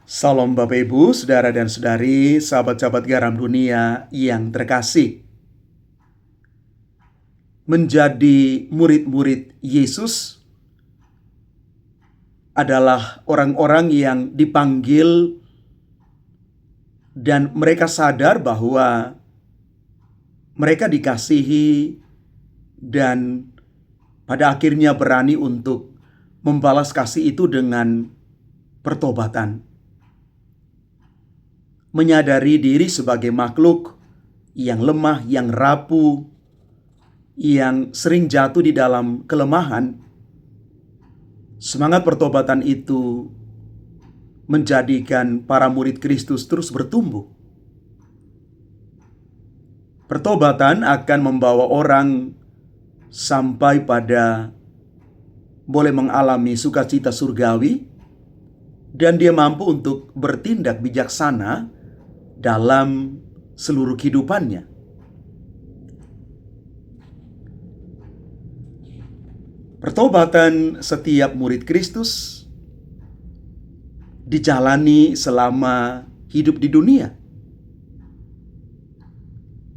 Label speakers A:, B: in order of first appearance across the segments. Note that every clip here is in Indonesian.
A: Salam Bapak Ibu, Saudara dan Saudari, sahabat-sahabat garam dunia yang terkasih. Menjadi murid-murid Yesus adalah orang-orang yang dipanggil dan mereka sadar bahwa mereka dikasihi dan pada akhirnya berani untuk membalas kasih itu dengan pertobatan. Menyadari diri sebagai makhluk yang lemah, yang rapuh, yang sering jatuh di dalam kelemahan, semangat pertobatan itu menjadikan para murid Kristus terus bertumbuh. Pertobatan akan membawa orang sampai pada boleh mengalami sukacita surgawi, dan dia mampu untuk bertindak bijaksana dalam seluruh kehidupannya. Pertobatan setiap murid Kristus dijalani selama hidup di dunia.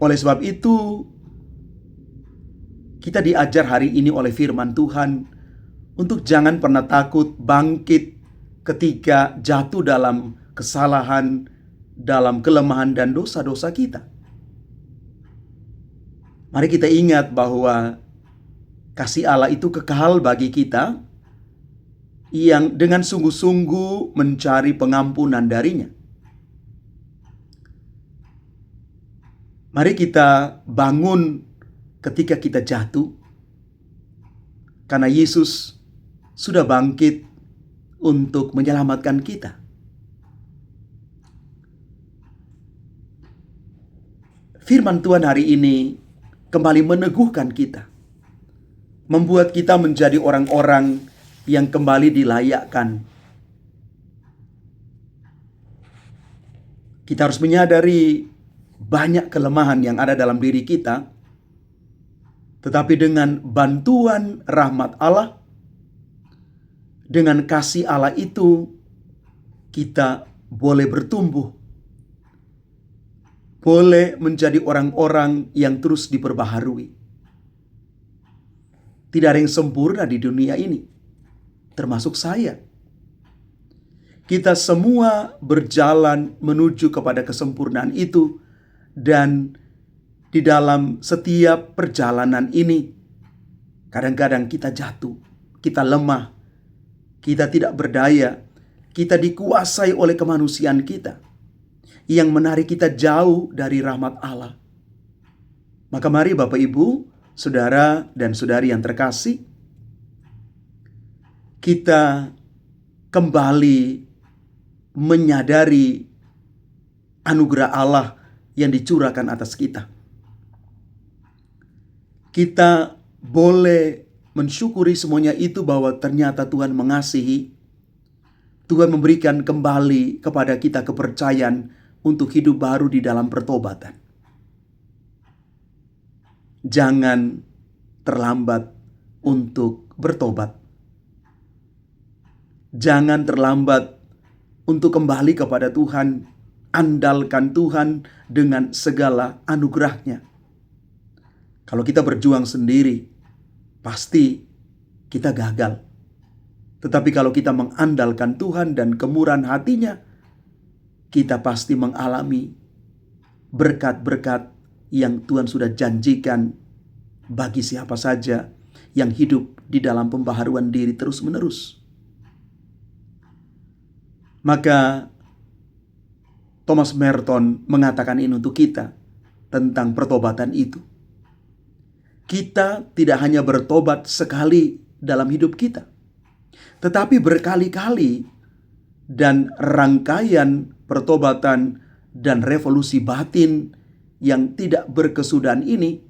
A: Oleh sebab itu, kita diajar hari ini oleh firman Tuhan untuk jangan pernah takut bangkit ketika jatuh dalam kesalahan, dalam kelemahan dan dosa-dosa kita. Mari kita ingat bahwa kasih Allah itu kekal bagi kita yang dengan sungguh-sungguh mencari pengampunan darinya. Mari kita bangun ketika kita jatuh, karena Yesus sudah bangkit untuk menyelamatkan kita. Firman Tuhan hari ini kembali meneguhkan kita, membuat kita menjadi orang-orang yang kembali dilayakkan. Kita harus menyadari banyak kelemahan yang ada dalam diri kita, tetapi dengan bantuan rahmat Allah, dengan kasih Allah itu, kita boleh bertumbuh, boleh menjadi orang-orang yang terus diperbaharui. Tidak ada yang sempurna di dunia ini, termasuk saya. Kita semua berjalan menuju kepada kesempurnaan itu, dan di dalam setiap perjalanan ini, kadang-kadang kita jatuh, kita lemah, kita tidak berdaya, kita dikuasai oleh kemanusiaan kita yang menarik kita jauh dari rahmat Allah. Maka mari Bapak Ibu, Saudara dan Saudari yang terkasih, kita kembali menyadari anugerah Allah yang dicurahkan atas kita. Kita boleh mensyukuri semuanya itu, bahwa ternyata Tuhan mengasihi, Tuhan memberikan kembali kepada kita kepercayaan untuk hidup baru di dalam pertobatan. Jangan terlambat untuk bertobat. Jangan terlambat untuk kembali kepada Tuhan. Andalkan Tuhan dengan segala anugerahnya. Kalau kita berjuang sendiri, pasti kita gagal. Tetapi kalau kita mengandalkan Tuhan dan kemurahan hatinya, kita pasti mengalami berkat-berkat yang Tuhan sudah janjikan bagi siapa saja yang hidup di dalam pembaharuan diri terus-menerus. Maka Thomas Merton mengatakan ini untuk kita tentang pertobatan itu. Kita tidak hanya bertobat sekali dalam hidup kita, tetapi berkali-kali, dan rangkaian pertobatan dan revolusi batin yang tidak berkesudahan ini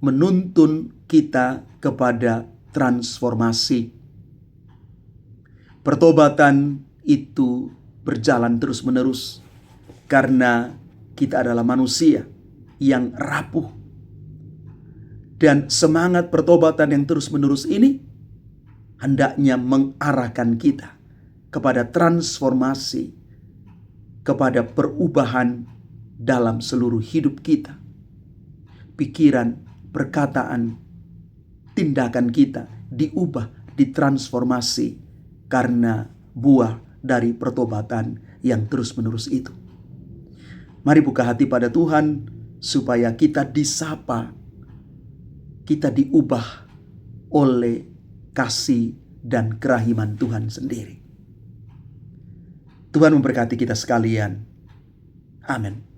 A: menuntun kita kepada transformasi. Pertobatan itu berjalan terus-menerus karena kita adalah manusia yang rapuh. Dan semangat pertobatan yang terus-menerus ini hendaknya mengarahkan kita kepada transformasi kepada perubahan dalam seluruh hidup kita. Pikiran, perkataan, tindakan kita diubah, ditransformasi karena buah dari pertobatan yang terus-menerus itu. Mari buka hati pada Tuhan supaya kita disapa, kita diubah oleh kasih dan kerahiman Tuhan sendiri. Tuhan memberkati kita sekalian. Amin.